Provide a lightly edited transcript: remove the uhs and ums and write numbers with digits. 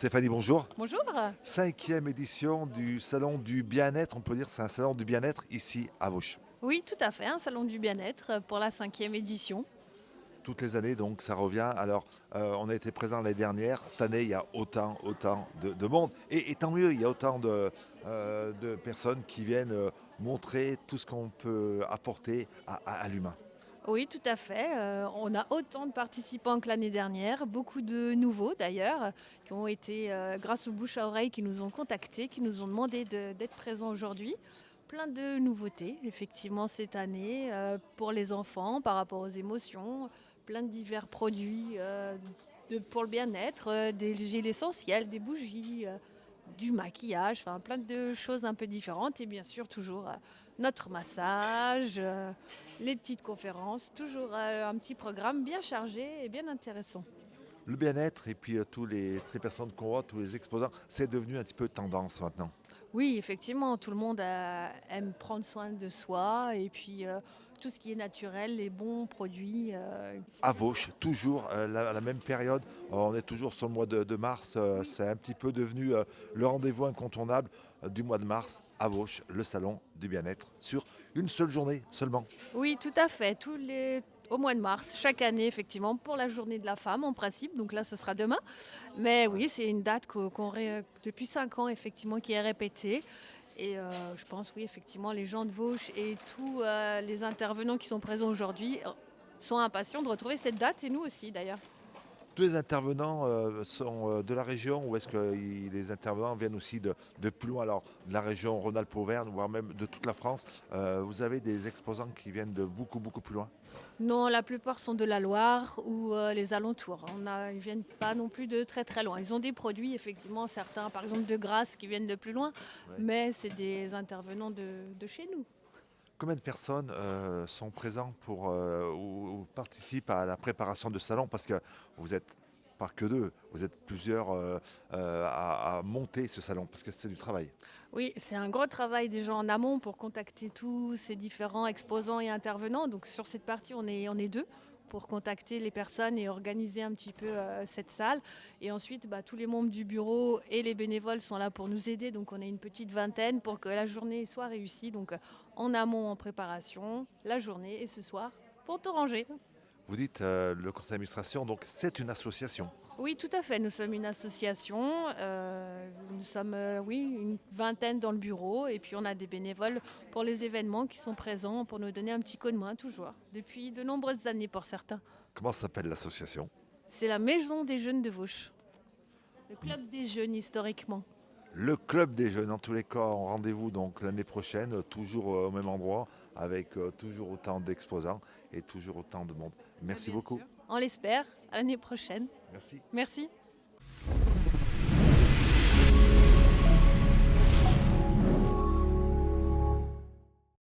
Stéphanie, bonjour. Bonjour. Cinquième édition du Salon du Bien-être, on peut dire c'est un salon du bien-être ici à Vauche. Oui, tout à fait, un salon du bien-être pour la cinquième édition. Toutes les années, donc ça revient. Alors, on a été présent l'année dernière. Cette année, il y a autant de monde. Et tant mieux, il y a autant de personnes qui viennent montrer tout ce qu'on peut apporter à l'humain. Oui, tout à fait. On a autant de participants que l'année dernière, beaucoup de nouveaux d'ailleurs, qui ont été, grâce aux bouche à oreille, qui nous ont contactés, qui nous ont demandé d'être présents aujourd'hui. Plein de nouveautés, effectivement, cette année, pour les enfants, par rapport aux émotions, plein de divers produits pour le bien-être, des huiles essentielles, des bougies, du maquillage, enfin plein de choses un peu différentes et bien sûr toujours notre massage, les petites conférences, toujours un petit programme bien chargé et bien intéressant. Le bien-être et puis toutes les personnes qu'on voit, tous les exposants, c'est devenu un petit peu tendance maintenant. Oui, effectivement, tout le monde aime prendre soin de soi et puis tout ce qui est naturel, les bons produits. À Vauche, toujours la même période. On est toujours sur le mois de mars. Oui. C'est un petit peu devenu le rendez-vous incontournable du mois de mars à Vauche, le salon du bien-être, sur une seule journée seulement. Oui, tout à fait. Au mois de mars, chaque année, effectivement, pour la journée de la femme, en principe. Donc là, ce sera demain. Mais Ouais. oui, c'est une date depuis 5 ans, effectivement, qui est répétée. Et je pense, oui, effectivement, les gens de Vauche et tous les intervenants qui sont présents aujourd'hui sont impatients de retrouver cette date, et nous aussi, d'ailleurs. Tous les intervenants sont de la région ou est-ce que les intervenants viennent aussi de plus loin, alors de la région Rhône-Alpes-Auvergne, voire même de toute la France. Vous avez des exposants qui viennent de beaucoup plus loin. Non, la plupart sont de la Loire ou les alentours. Ils viennent pas non plus de très très loin. Ils ont des produits, effectivement, certains, par exemple de Grasse, qui viennent de plus loin, Ouais. mais c'est des intervenants de chez nous. Combien de personnes sont présentes ou participent à la préparation de salon? Parce que vous êtes pas que deux, vous êtes plusieurs à monter ce salon, parce que c'est du travail. Oui, c'est un gros travail des gens en amont pour contacter tous ces différents exposants et intervenants. Donc sur cette partie, on est deux pour contacter les personnes et organiser un petit peu cette salle. Et ensuite, tous les membres du bureau et les bénévoles sont là pour nous aider. Donc on est une petite vingtaine pour que la journée soit réussie. Donc en amont, en préparation, la journée et ce soir pour tout ranger. Vous dites le conseil d'administration, donc c'est une association. Oui, tout à fait. Nous sommes une association. Nous sommes, oui, une vingtaine dans le bureau. Et puis, on a des bénévoles pour les événements qui sont présents pour nous donner un petit coup de main, toujours. Depuis de nombreuses années pour certains. Comment s'appelle l'association? C'est la Maison des Jeunes de Vauche. Le club des jeunes, historiquement. Le club des jeunes, en tous les cas, en rendez-vous donc l'année prochaine, toujours au même endroit, avec toujours autant d'exposants et toujours autant de monde. Ah, Merci bien beaucoup. sûr. On l'espère. À l'année prochaine. Merci. Merci.